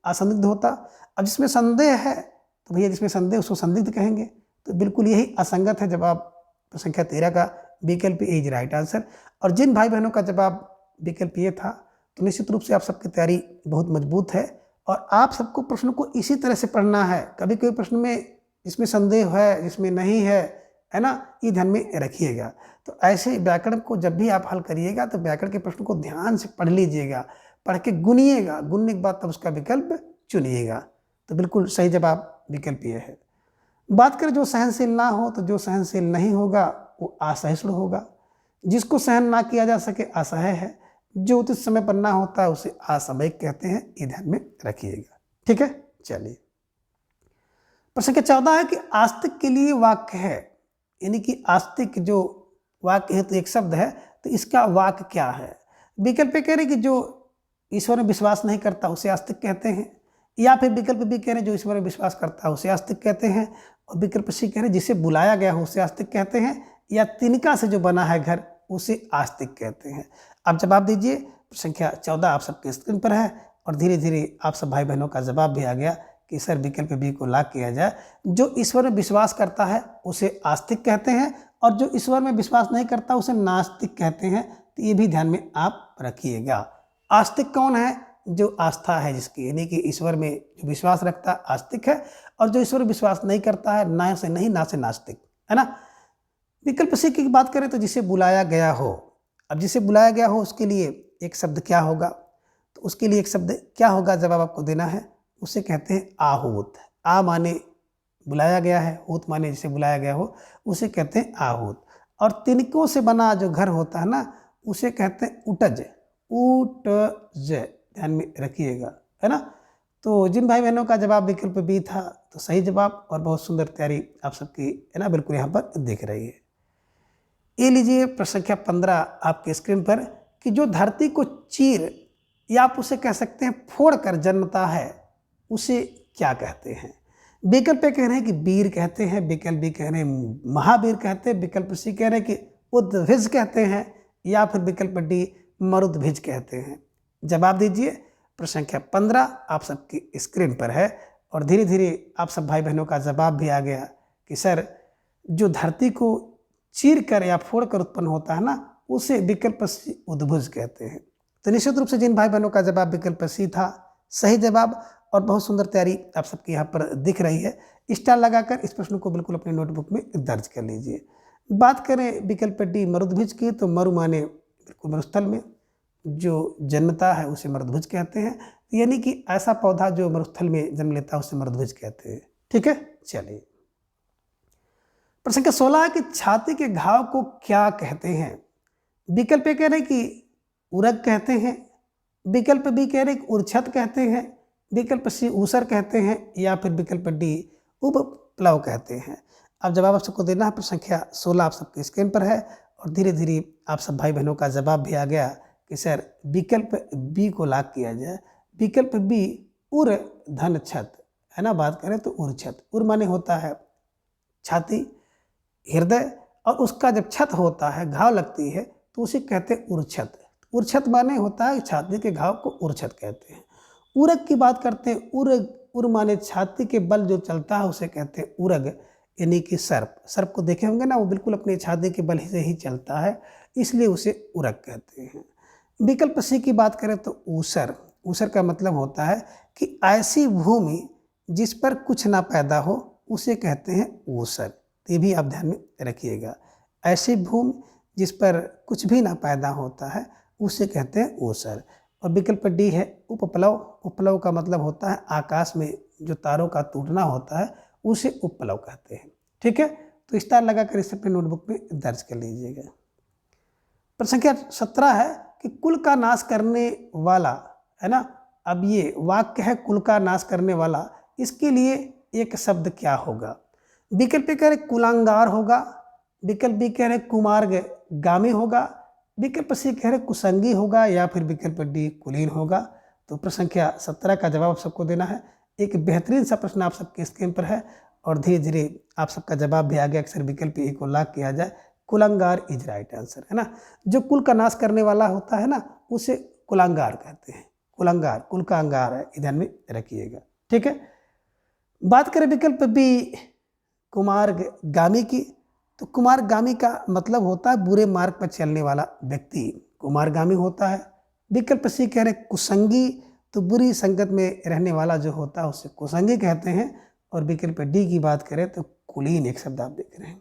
असंदिग्ध होता। अब जिसमें संदेह है तो भैया जिसमें संदेह उसको संदिग्ध कहेंगे, तो बिल्कुल यही असंगत है। जवाब संख्या 13 का विकल्प ए इज राइट आंसर। और जिन भाई बहनों का जवाब विकल्प ये था तो निश्चित रूप से आप सबकी तैयारी बहुत मजबूत है और आप सबको प्रश्न को इसी तरह से पढ़ना है। कभी कोई प्रश्न में जिसमें संदेह है, जिसमें नहीं है ना, ये ध्यान में रखिएगा। तो ऐसे व्याकरण को जब भी आप हल करिएगा तो व्याकरण के प्रश्न को ध्यान से पढ़ लीजिएगा, पढ़ के गुनिएगा, गुनने के बाद तब उसका विकल्प चुनिएगा। तो बिल्कुल सही जवाब विकल्प ये है। बात करें जो सहनशील ना हो, तो जो सहनशील नहीं होगा वो असहिष्णु होगा। जिसको सहन ना किया जा सके असह्य है। जो उचित समय पर ना होता है उसे असामयिक कहते हैं, ये ध्यान में रखिएगा। ठीक है, चलिए प्रश्न संख्या 14 है कि आस्तिक के लिए वाक्य है, यानी कि आस्तिक जो वाक्य है तो एक शब्द है, तो इसका वाक्य क्या है। विकल्प कह रहे कि जो ईश्वर में विश्वास नहीं करता उसे आस्तिक कहते हैं। या फिर विकल्प भी कह रहे जो ईश्वर में विश्वास करता है उसे आस्तिक कहते हैं। और विकल्प सी कह रहे जिसे बुलाया गया हो उसे आस्तिक कहते हैं। या तिनका से जो बना है घर उसे आस्तिक कहते हैं। आप जवाब दीजिए। संख्या 14 आप सबके स्क्रीन पर है और धीरे धीरे आप सब भाई बहनों का जवाब भी आ गया कि सर विकल्प बी को लॉक किया जाए। जो ईश्वर में विश्वास करता है उसे आस्तिक कहते हैं और जो ईश्वर में विश्वास नहीं करता उसे नास्तिक कहते हैं। तो ये भी ध्यान में आप रखिएगा। आस्तिक कौन है, जो आस्था है जिसकी, यानी कि ईश्वर में जो विश्वास रखता है आस्तिक है। और जो ईश्वर में विश्वास नहीं करता है ना से नहीं ना से नास्तिक, है ना। विकल्प सी की बात करें तो जिसे बुलाया गया हो। अब जिसे बुलाया गया हो उसके लिए एक शब्द क्या होगा, तो उसके लिए एक शब्द क्या होगा जवाब आपको देना है। उसे कहते हैं आहूत। आ माने बुलाया गया है, हूत माने जिसे बुलाया गया हो, उसे कहते हैं आहूत। और तिनकों से बना जो घर होता है ना उसे कहते हैं उटज, उटज, ध्यान में रखिएगा, है ना। तो जिन भाई बहनों का जवाब विकल्प बी था तो सही जवाब और बहुत सुंदर तैयारी आप सबकी, है ना, बिल्कुल यहाँ पर दिख रही है। ये लीजिए प्रश्न संख्या 15 आपके स्क्रीन पर कि जो धरती को चीर या आप उसे कह सकते हैं फोड़ कर जन्मता है उसे क्या कहते हैं। विकल्प कह रहे हैं कि वीर कहते हैं, विकल्प बी कह रहे हैं महावीर कहते हैं, विकल्प सी कह रहे हैं कि उद्भिज कहते हैं, या फिर विकल्प डी मरुद्भिज कहते हैं। जवाब दीजिए। प्रश्न संख्या 15 आप सबकी स्क्रीन पर है और धीरे धीरे आप सब भाई बहनों का जवाब भी आ गया कि सर जो धरती को चीर कर या फोड़ कर उत्पन्न होता है ना, उसे विकल्प सी उद्भुज कहते हैं। तो निश्चित रूप से जिन भाई बहनों का जवाब विकल्प सी था सही जवाब, और बहुत सुंदर तैयारी आप सबके यहाँ पर दिख रही है। स्टार लगाकर इस प्रश्न को बिल्कुल अपनी नोटबुक में दर्ज कर लीजिए। बात करें विकल्प डी मरुद्भिज की, तो मरु माने बिल्कुल मरुस्थल में जो जन्मता है उसे मरुद्भिज कहते हैं, यानी कि ऐसा पौधा जो मरुस्थल में जन्म लेता है उसे मरुद्भिज कहते हैं। ठीक है, चलिए प्रश्न संख्या 16 है कि छाती के घाव को क्या कहते हैं। विकल्प ए कह रहे कि उरग कहते हैं, विकल्प बी कह रहे कि उर्छत कहते हैं, विकल्प सी ऊसर कहते हैं, या फिर विकल्प डी उपप्लव कहते हैं। अब जवाब आप सबको देना है। प्रश्न संख्या 16 आप सबके स्क्रीन पर है, और धीरे धीरे आप सब भाई बहनों का जवाब भी आ गया कि सर विकल्प बी को लॉक किया जाए। विकल्प बी उर धन छत है ना, बात करें तो उर्छत। उर माने होता है छाती, हृदय, और उसका जब छत होता है, घाव लगती है, तो उसे कहते हैं उर्छत। उर्छत माने होता है छाती के घाव को उर्छत कहते हैं। उरग की बात करते हैं, उरग उर माने छाती के बल जो चलता है उसे कहते हैं उरग, यानी कि सर्प। सर्प को देखे होंगे ना, वो बिल्कुल अपने छाती के बल से ही चलता है, इसलिए उसे उरग कहते हैं। विकल्प सी की बात करें तो ऊसर। ऊसर का मतलब होता है कि ऐसी भूमि जिस पर कुछ ना पैदा हो उसे कहते हैं ऊसर। ये भी आप ध्यान में रखिएगा, ऐसी भूमि जिस पर कुछ भी ना पैदा होता है उसे कहते हैं ऊसर। और विकल्प डी है उपप्लव। उपप्लव का मतलब होता है आकाश में जो तारों का टूटना होता है उसे उपप्लव कहते हैं। ठीक है, तो स्टार लगाकर इसे अपने नोटबुक में दर्ज कर लीजिएगा। प्रश्न संख्या 17 है कि कुल का नाश करने वाला है ना। अब ये वाक्य है कुल का नाश करने वाला, इसके लिए एक शब्द क्या होगा। विकल्प कह रहे कुलांगार होगा, विकल्प बी कह रहे कुमार्ग गामी होगा, विकल्प सी कह रहे कुसंगी होगा, या फिर विकल्प डी कुलीन होगा। तो प्रश्न संख्या 17 का जवाब आप सबको देना है। एक बेहतरीन सा प्रश्न आप सबके स्क्रीन पर है, और धीरे धीरे आप सबका जवाब भी आ गया। अक्सर विकल्प ए को लॉक किया जाए, कुलांगार इज राइट आंसर है ना। जो कुल का नाश करने वाला होता है ना उसे कुलांगार कहते हैं। कुलांगार कुल का अंगार है, ध्यान में रखिएगा। ठीक है, बात करें विकल्प बी कुमार्ग गामी की, तो कुमारगामी का मतलब होता है बुरे मार्ग पर चलने वाला व्यक्ति कुमारगामी होता है। विकल्प सी कह रहे कुसंगी, तो बुरी संगत में रहने वाला जो होता है उसे कुसंगी कहते हैं। और विकल्प डी की बात करें तो कुलीन, एक शब्द आप देख रहे हैं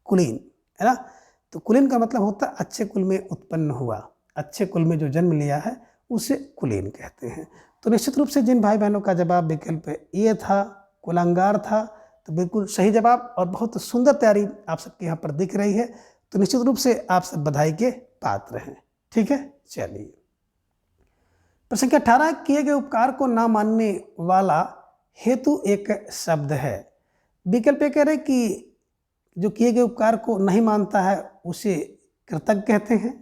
कुलीन है ना। तो कुलीन का मतलब होता है अच्छे कुल में उत्पन्न हुआ, अच्छे कुल में जो जन्म लिया है उसे कुलीन कहते हैं। तो निश्चित रूप से जिन भाई बहनों का जवाब विकल्प ए था, कुलांगार था, तो बिल्कुल सही जवाब, और बहुत सुंदर तैयारी आप सबके यहाँ पर दिख रही है। तो निश्चित रूप से आप सब बधाई के पात्र हैं। ठीक है, चलिए प्रश्न संख्या 18, किए गए उपकार को ना मानने वाला हेतु एक शब्द है। विकल्प कह रहे कि जो किए गए उपकार को नहीं मानता है उसे कृतज्ञ कहते हैं,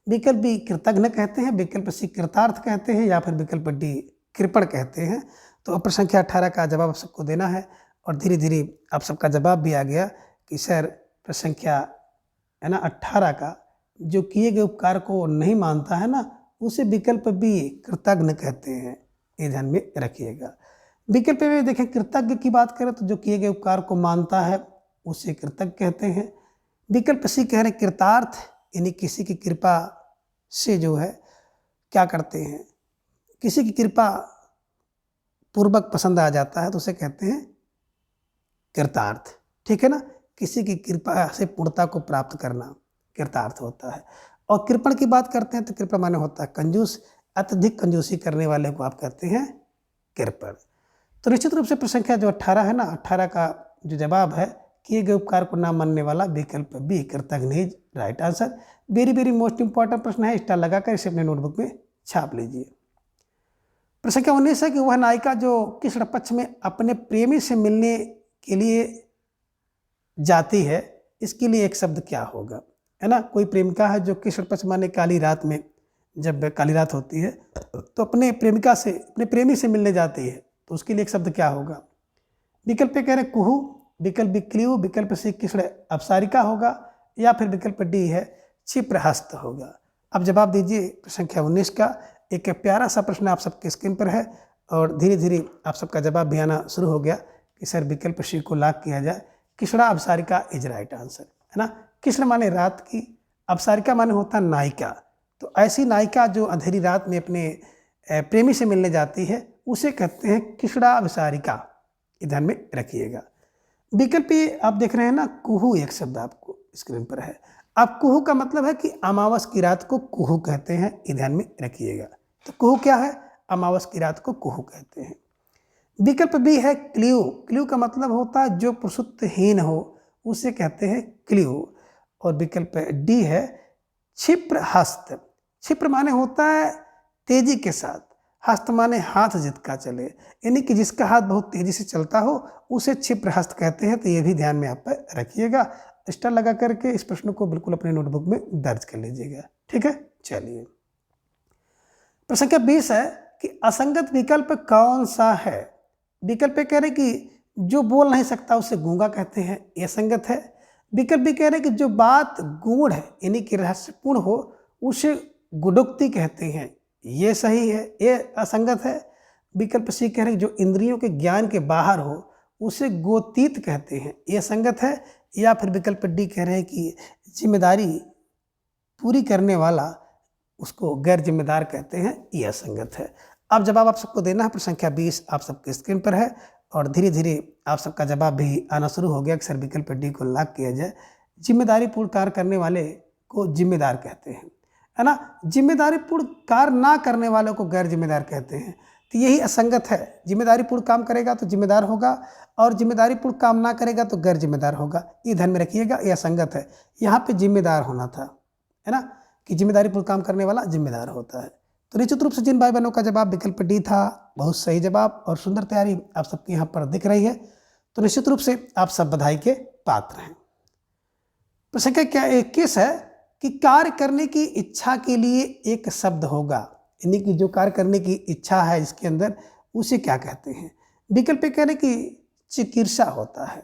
विकल्प बी कृतज्ञ कहते हैं, विकल्प सी कृतार्थ कहते हैं, या फिर विकल्प डी कृपण कहते हैं। तो अब प्रश्न संख्या 18 का जवाब सबको देना है, और धीरे धीरे आप सबका जवाब भी आ गया कि सर प्रश्न संख्या है ना 18 का जो किए गए उपकार को नहीं मानता है ना उसे विकल्प बी कृतज्ञ कहते हैं। ये ध्यान में रखिएगा। विकल्प में देखें कृतज्ञ की बात करें तो जो किए गए उपकार को मानता है उसे कृतज्ञ कहते हैं। विकल्प सी कह रहे कृतार्थ, यानी किसी की कृपा से जो है क्या करते हैं, किसी की कृपा पूर्वक पसंद आ जाता है तो उसे कहते हैं कृतार्थ। ठीक है ना, किसी की कृपा से पूर्णता को प्राप्त करना कृतार्थ होता है। और कृपण की बात करते हैं तो कृपण माने होता है कंजूस, अत्यधिक कंजूसी करने वाले को आप कहते हैं कृपण। तो निश्चित रूप से प्रश्न संख्या जो 18 है ना, 18 का जो जवाब है किए गए उपकार को ना मानने वाला विकल्प बी कृतज्ञ is right answer. Very very most important प्रश्न है, स्टार लगाकर इसे अपने नोटबुक में छाप लीजिए। प्रश्न संख्या 19 है कि वह नायिका जो कृष्ण पक्ष में अपने प्रेमी से मिलने के लिए जाती है, इसके लिए एक शब्द क्या होगा, है ना। कोई प्रेमिका है जो कृष्ण पक्ष माने काली रात में, जब काली रात होती है तो अपने प्रेमिका से, अपने प्रेमी से मिलने जाती है, तो उसके लिए एक शब्द क्या होगा। विकल्प कह रहे कुहू, विकल्प बी क्लीव, विकल्प सी कृष्ण अपसारिका होगा, या फिर विकल्प डी है क्षिप्रहस्त होगा। अब जवाब दीजिए प्रश्न संख्या 19 का। एक प्यारा सा प्रश्न आप सबके स्क्रीन पर है, और धीरे धीरे आप सबका जवाब भी आना शुरू हो गया कि सर विकल्प सी को लॉक किया जाए, कृष्णा अभिसारिका इज राइट आंसर, है ना। कृष्ण माने रात की, अभिसारिका माने होता नायिका। तो ऐसी नायिका जो अंधेरी रात में अपने प्रेमी से मिलने जाती है उसे कहते हैं कृष्णा अभिसारिका, ये ध्यान में रखिएगा। विकल्प पे आप देख रहे हैं ना, कुहू एक शब्द आपको स्क्रीन पर है। अब कुहू का मतलब है कि अमावस की रात को कुहू कहते हैं, ये ध्यान में रखिएगा। तो कुहू क्या है? अमावस की रात को कुहू कहते हैं। विकल्प बी है क्ल्यू। क्ल्यू का मतलब होता है जो प्रसुप्तहीन हो उसे कहते हैं क्ल्यू। और विकल्प डी है क्षिप्र हस्त। क्षिप्र माने होता है तेजी के साथ, हस्त माने हाथ जिसका चले, यानी कि जिसका हाथ बहुत तेजी से चलता हो उसे क्षिप्र हस्त कहते हैं। तो ये भी ध्यान में आप रखिएगा। स्टार लगा करके इस प्रश्न को बिल्कुल अपने नोटबुक में दर्ज कर लीजिएगा, ठीक है। चलिए, प्रश्न संख्या 20 है कि असंगत विकल्प कौन सा है। विकल्प कह रहे कि जो बोल नहीं सकता उसे गूंगा कहते हैं, यह संगत है। विकल्प भी कह रहे कि जो बात गूढ़ है यानी कि रहस्यपूर्ण हो उसे गुडुक्ति कहते हैं, ये सही है, ये असंगत है। विकल्प सी कह रहे जो इंद्रियों के ज्ञान के बाहर हो उसे गोतीत कहते हैं, ये संगत है। या फिर विकल्प डी कह रहे हैं कि जिम्मेदारी पूरी करने वाला उसको गैर जिम्मेदार कहते हैं, ये असंगत है। अब जवाब आप सबको देना है। प्रश्न संख्या 20 आप सबके स्क्रीन पर है और धीरे धीरे आप सबका जवाब भी आना शुरू हो गया कि सर विकल्प डी को लॉक किया जाए। जिम्मेदारी पूर्ण कार्य करने वाले को जिम्मेदार कहते हैं, है ना। जिम्मेदारी पूर्ण कार्य ना करने वालों को गैर जिम्मेदार कहते हैं। तो यही असंगत है। जिम्मेदारी पूर्ण काम करेगा तो जिम्मेदार होगा और जिम्मेदारी पूर्ण काम ना करेगा तो गैर जिम्मेदार होगा, ये ध्यान में रखिएगा, ये असंगत है। यहाँ पे जिम्मेदार होना था, है ना, कि जिम्मेदारी पूर्ण काम करने वाला जिम्मेदार होता है। तो निश्चित रूप से जिन भाई बहनों का जवाब विकल्प डी था, बहुत सही जवाब और सुंदर तैयारी आप सबकी यहाँ पर दिख रही है, तो निश्चित रूप से आप सब बधाई के पात्र हैं। प्रश्न संख्या क्या 21 है कि कार्य करने की इच्छा के लिए एक शब्द होगा, यानी कि जो कार्य करने की इच्छा है इसके अंदर उसे क्या कहते हैं। विकल्प कह रहे कि चिकीर्षा होता है,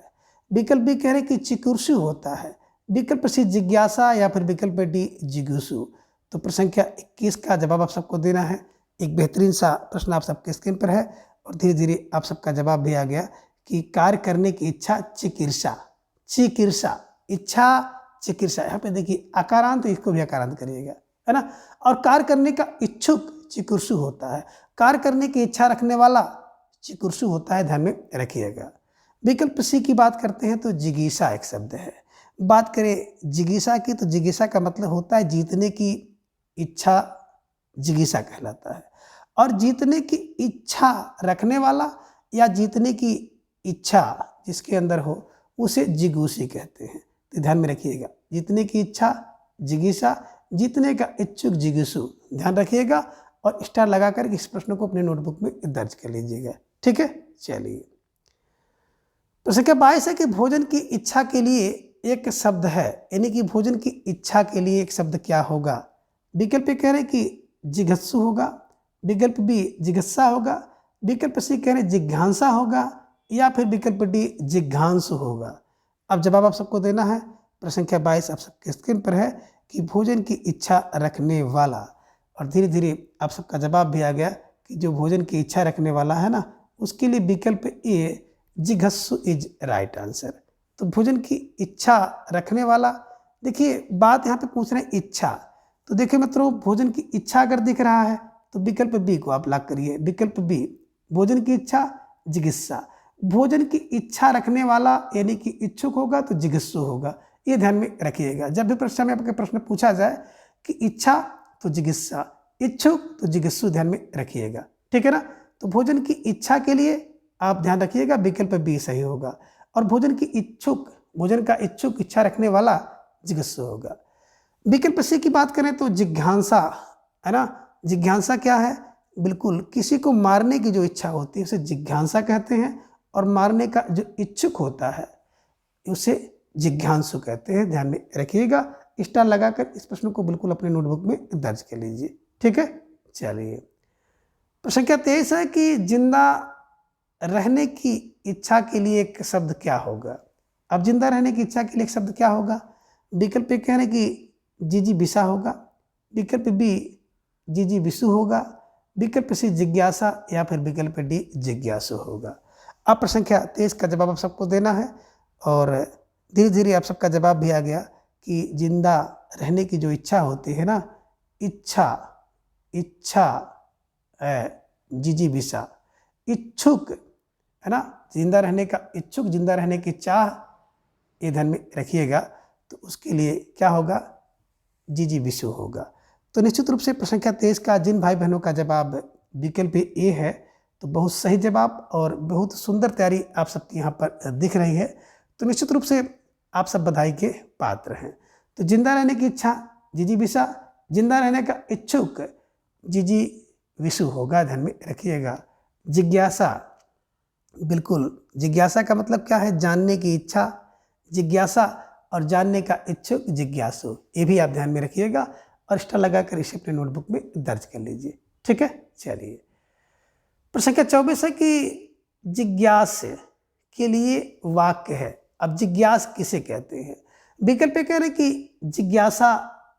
विकल्प बी कह रहे कि चिकुर्षु होता है, विकल्प सी जिज्ञासा या फिर विकल्प डी जिगुसु। तो प्रश्न संख्या 21 का जवाब आप सबको देना है। एक बेहतरीन सा प्रश्न आप सबके स्क्रीन पर है और धीरे धीरे आप सबका जवाब भी आ गया कि कार्य करने की इच्छा चिकीर्षा, चिकीर्षा, इच्छा चिकीर्षा। यहाँ पे देखिए आकारांत, इसको भी आकारांत करिएगा, है ना। और कार्य करने का इच्छुक चिकुर्षु होता है, कार्य करने की इच्छा रखने वाला चिकुर्षु होता है, ध्यान में रखिएगा। विकल्प सी की बात करते हैं तो जिगीषा एक शब्द है। बात करें जिगीषा की तो जिगीषा का मतलब होता है जीतने की इच्छा, जिगीषा कहलाता है। और जीतने की इच्छा रखने वाला या जीतने की इच्छा जिसके अंदर हो उसे जिगुषी कहते हैं। तो ध्यान में रखिएगा, जीतने की इच्छा जिगीषा, जीतने का इच्छुक जिगीषु, ध्यान रखिएगा और स्टार लगाकर इस प्रश्न को अपने नोटबुक में दर्ज कर लीजिएगा, ठीक है। चलिए, तो संख्या 22 है कि भोजन की इच्छा के लिए एक शब्द है, यानी कि भोजन की इच्छा के लिए एक शब्द क्या होगा। विकल्प कह रहे कि जिघत्सु होगा, विकल्प बी जिगस्सा होगा, विकल्प सी कह रहे जिज्ञासा होगा या फिर विकल्प डी जिज्ञांसु होगा। अब जवाब आप सबको देना है। प्रश्न संख्या 22 आप सबके स्क्रीन पर है कि भोजन की इच्छा रखने वाला, और धीरे धीरे आप सबका जवाब भी आ गया कि जो भोजन की इच्छा रखने वाला है ना, उसके लिए विकल्प ए जिघत्सु इज राइट आंसर। तो भोजन की इच्छा रखने वाला, देखिए बात यहाँ पे पूछ रहे हैं इच्छा, तो देखिए मित्रों भोजन की इच्छा अगर दिख रहा है तो विकल्प बी को आप लॉक करिए। विकल्प बी भोजन की इच्छा जिगिस्सा, भोजन की इच्छा रखने वाला यानी कि इच्छुक होगा तो जिगिस्सु होगा, ये ध्यान में रखिएगा। जब भी परीक्षा में आपके प्रश्न पूछा जाए कि इच्छा तो जिगिस्सा, इच्छुक तो जिगिस्सु, ध्यान में रखिएगा, ठीक है ना। तो भोजन की इच्छा के लिए आप ध्यान रखिएगा विकल्प बी सही होगा, और भोजन की इच्छुक, भोजन का इच्छुक इच्छा रखने वाला जिज्ञासु होगा। विकल्प सी की बात करें तो जिज्ञासा, है ना। जिज्ञासा क्या है, बिल्कुल किसी को मारने की जो इच्छा होती है उसे जिज्ञासा कहते हैं, और मारने का जो इच्छुक होता है उसे जिज्ञासु कहते हैं, ध्यान में रखिएगा। स्टार लगाकर इस प्रश्न को बिल्कुल अपने नोटबुक में दर्ज कर लीजिए, ठीक है। चलिए, प्रश्न संख्या 23 है कि जिंदा रहने की इच्छा के लिए एक शब्द क्या होगा। अब जिंदा रहने की इच्छा के लिए एक शब्द क्या होगा। विकल्प कह रहे हैं कि जीजी बिसा होगा, विकल्प बी जीजी विसु होगा, विकल्प सी जिज्ञासा या फिर विकल्प डी जिज्ञासु होगा। अब प्रश्न संख्या 23 का जवाब आप सबको देना है। और धीरे धीरे आप सबका जवाब भी आ गया कि जिंदा रहने की जो इच्छा होती है ना, इच्छा, इच्छा जिजीविषा, इच्छुक है ना, जिंदा रहने का इच्छुक, जिंदा रहने की चाह, ये ध्यान में रखिएगा। तो उसके लिए क्या होगा, जिजीविषु होगा। तो निश्चित रूप से प्रश्न संख्या 23 का जिन भाई बहनों का जवाब विकल्प ए है, तो बहुत सही जवाब और बहुत सुंदर तैयारी आप सबकी यहाँ पर दिख रही है। तो निश्चित रूप से आप सब बधाई के पात्र हैं। तो जिंदा रहने की इच्छा जिजीविषा, जिंदा रहने का इच्छुक जिजीविषु होगा, ध्यान में रखिएगा। जिज्ञासा, बिल्कुल, जिज्ञासा का मतलब क्या है, जानने की इच्छा, जिज्ञासा, और जानने का इच्छुक जिज्ञासु, ये भी आप ध्यान में रखिएगा और स्टार लगाकर इसे अपने नोटबुक में दर्ज कर लीजिए। ठीक है, चलिए प्रश्न संख्या 24 है कि जिज्ञास के लिए वाक्य है। अब जिज्ञास किसे कहते हैं? विकल्प कह रहे हैं कि जिज्ञासा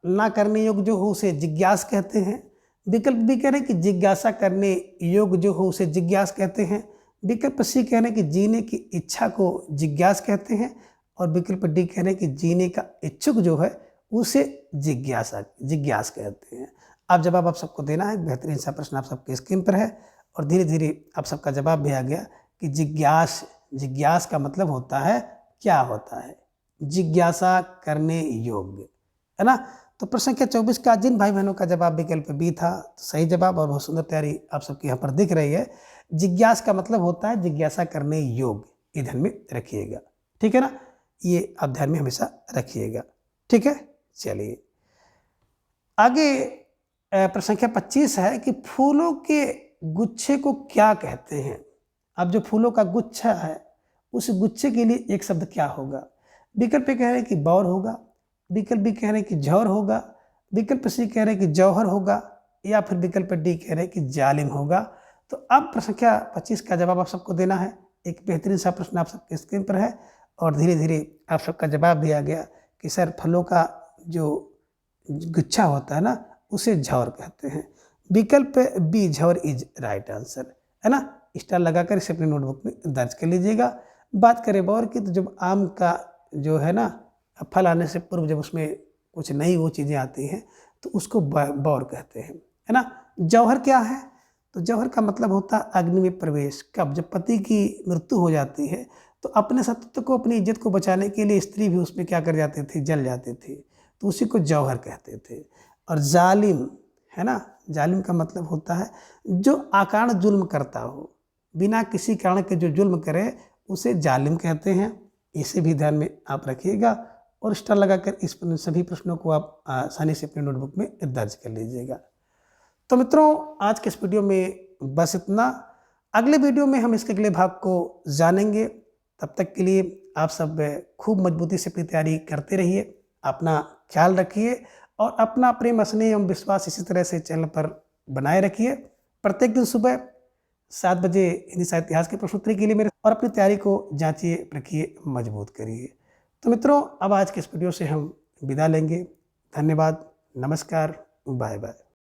ना करने योग्य जो हो उसे जिज्ञास कहते हैं। विकल्प भी कह रहे हैं कि जिज्ञासा करने योग्य जो हो उसे जिज्ञास कहते हैं। विकल्प सी कह रहे हैं कि जीने की इच्छा को जिज्ञास कहते हैं। और विकल्प डी कह रहे हैं कि जीने का इच्छुक जो है उसे जिज्ञास कहते हैं। अब जवाब आप सबको देना है। बेहतरीन सा प्रश्न आप सबके स्क्रीन पर है और धीरे धीरे आप सबका जवाब भी आ गया कि जिज्ञास का मतलब होता है, क्या होता है, जिज्ञासा करने योग्य, है ना। तो प्रश्न संख्या 24 का जिन भाई बहनों का जवाब विकल्प बी था, तो सही जवाब और बहुत सुंदर तैयारी आप सबकी यहाँ पर दिख रही है। जिज्ञास का मतलब होता है जिज्ञासा करने योग्य, ये ध्यान में रखिएगा। ठीक है ना, ये आप ध्यान में हमेशा रखिएगा। ठीक है, चलिए आगे प्रश्न संख्या 25 है कि फूलों के गुच्छे को क्या कहते हैं। अब जो फूलों का गुच्छा है उस गुच्छे के लिए एक शब्द क्या होगा? विकल्प कह रहे हैं कि बौर होगा, विकल्प भी कह रहे हैं कि जौहर होगा, विकल्प सी कह रहे हैं कि जौहर होगा, या फिर विकल्प डी कह रहे हैं कि जालिम होगा। तो अब प्रश्न संख्या 25 का जवाब आप सबको देना है। एक बेहतरीन सा प्रश्न आप सबके स्क्रीन पर है और धीरे धीरे आप सबका जवाब भी आ गया कि सर फलों का जो गुच्छा होता है ना उसे झौर कहते हैं। विकल्प बी झौर इज राइट आंसर, है ना। स्टार लगाकर इसे अपनी नोटबुक में दर्ज कर लीजिएगा। बात करें बौर की, तो जब आम का जो है ना फल आने से पूर्व जब उसमें कुछ नई वो चीज़ें आती हैं तो उसको बौर कहते हैं, है ना। जौहर क्या है? तो जौहर का मतलब होता है अग्नि में प्रवेश। कब? जब पति की मृत्यु हो जाती है तो अपने सत्य को, अपनी इज्जत को बचाने के लिए स्त्री भी उसमें क्या कर जाती थी, जल जाती थी, तो उसी को जौहर कहते थे। और जालिम, है ना, जालिम का मतलब होता है जो अकारण जुल्म करता हो, बिना किसी कारण के जो जुल्म करे उसे जालिम कहते हैं। इसे भी ध्यान में आप रखिएगा और स्टार लगाकर इस सभी प्रश्नों को आप आसानी से अपनी नोटबुक में दर्ज कर लीजिएगा। तो मित्रों, आज के इस वीडियो में बस इतना। अगले वीडियो में हम इसके अगले भाग को जानेंगे। तब तक के लिए आप सब खूब मजबूती से अपनी तैयारी करते रहिए, अपना ख्याल रखिए और अपना प्रेम, स्नेह एवं विश्वास इसी तरह से चैनल पर बनाए रखिए। प्रत्येक दिन सुबह 7 बजे हिंदी साहित्य इतिहास के प्रश्नोत्तरी के लिए मेरे और अपनी तैयारी को जांचिए, रखिए, मजबूत करिए। तो मित्रों, अब आज के इस वीडियो से हम विदा लेंगे। धन्यवाद, नमस्कार, बाय बाय।